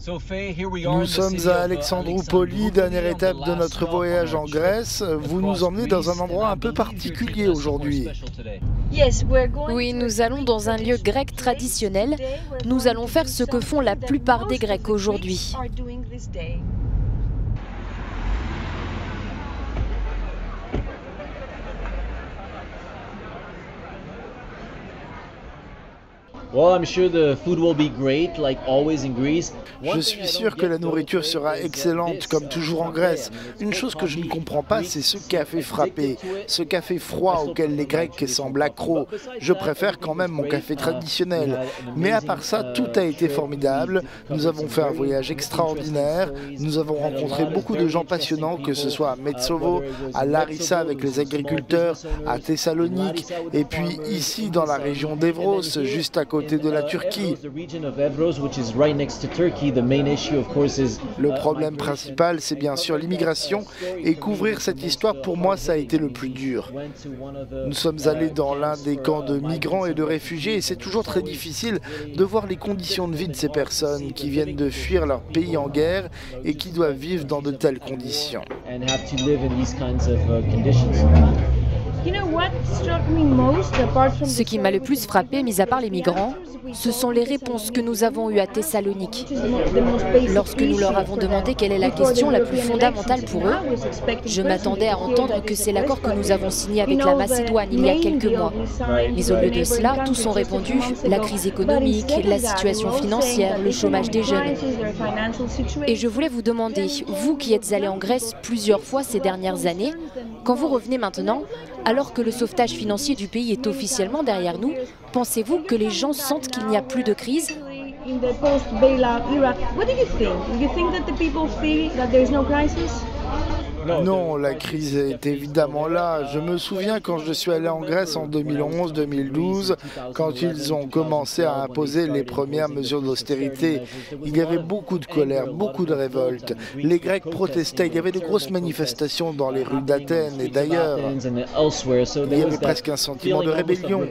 Nous sommes à Alexandroupoli, dernière étape de notre voyage en Grèce. Vous nous emmenez dans un endroit un peu particulier aujourd'hui. Oui, nous allons dans un lieu grec traditionnel. Nous allons faire ce que font la plupart des Grecs aujourd'hui. Je suis sûr que la nourriture sera excellente, comme toujours en Grèce. Une chose que je ne comprends pas, c'est ce café frappé, ce café froid auquel les Grecs semblent accros. Je préfère quand même mon café traditionnel. Mais à part ça, tout a été formidable. Nous avons fait un voyage extraordinaire. Nous avons rencontré beaucoup de gens passionnants, que ce soit à Metsovo, à Larissa avec les agriculteurs, à Thessalonique, et puis ici dans la région d'Evros, juste à côté de la Turquie. Le problème principal, c'est bien sûr l'immigration, et couvrir cette histoire, pour moi, ça a été le plus dur. Nous sommes allés dans l'un des camps de migrants et de réfugiés, et c'est toujours très difficile de voir les conditions de vie de ces personnes qui viennent de fuir leur pays en guerre et qui doivent vivre dans de telles conditions. Ce qui m'a le plus frappé, mis à part les migrants, ce sont les réponses que nous avons eues à Thessalonique. Lorsque nous leur avons demandé quelle est la question la plus fondamentale pour eux, je m'attendais à entendre que c'est l'accord que nous avons signé avec la Macédoine il y a quelques mois. Mais au lieu de cela, tous ont répondu la crise économique, la situation financière, le chômage des jeunes. Et je voulais vous demander, vous qui êtes allés en Grèce plusieurs fois ces dernières années, quand vous revenez maintenant, alors que le sauvetage financier du pays est officiellement derrière nous, pensez-vous que les gens sentent qu'il n'y a plus de crise ? Non, la crise est évidemment là. Je me souviens quand je suis allé en Grèce en 2011-2012, quand ils ont commencé à imposer les premières mesures d'austérité. Il y avait beaucoup de colère, beaucoup de révolte. Les Grecs protestaient, il y avait de grosses manifestations dans les rues d'Athènes et d'ailleurs. Il y avait presque un sentiment de rébellion.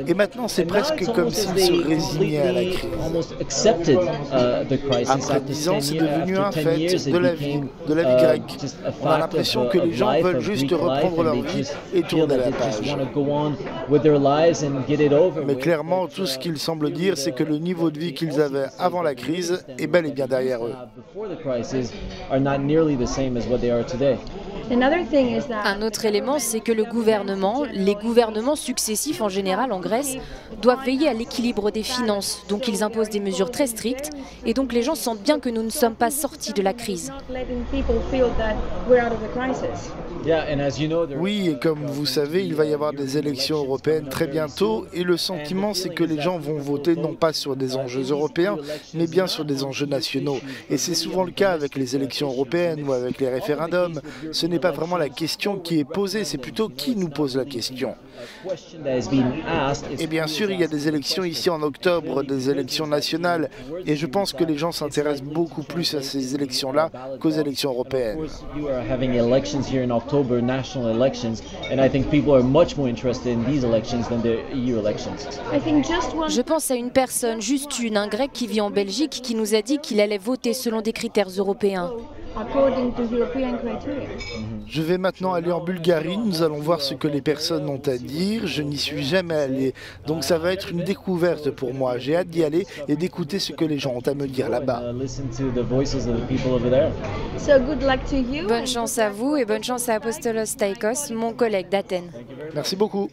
Et maintenant, c'est presque comme s'ils se résignaient à la crise. Après 10 ans, c'est devenu un fait de la vie grecque. On a l'impression que les gens veulent juste reprendre leur vie et tourner la page. Mais clairement, tout ce qu'ils semblent dire, c'est que le niveau de vie qu'ils avaient avant la crise est bel et bien derrière eux. Un autre élément, c'est que le gouvernement, les gouvernements successifs en général en Grèce, doivent veiller à l'équilibre des finances. Donc ils imposent des mesures très strictes et donc les gens sentent bien que nous ne sommes pas sortis de la crise. Oui, et comme vous savez, il va y avoir des élections européennes très bientôt et le sentiment, c'est que les gens vont voter non pas sur des enjeux européens, mais bien sur des enjeux nationaux. Et c'est souvent le cas avec les élections européennes ou avec les référendums. Ce n'est pas vraiment la question qui est posée, c'est plutôt qui nous pose la question. Et bien sûr, il y a des élections ici en octobre, des élections nationales, et je pense que les gens s'intéressent beaucoup plus à ces élections-là qu'aux élections européennes. Je pense à une personne, juste une, un Grec qui vit en Belgique, qui nous a dit qu'il allait voter selon des critères européens. Je vais maintenant aller en Bulgarie, nous allons voir ce que les personnes ont à dire, je n'y suis jamais allé, donc ça va être une découverte pour moi, j'ai hâte d'y aller et d'écouter ce que les gens ont à me dire là-bas. Bonne chance à vous et bonne chance à Apostolos Staikos, mon collègue d'Athènes. Merci beaucoup.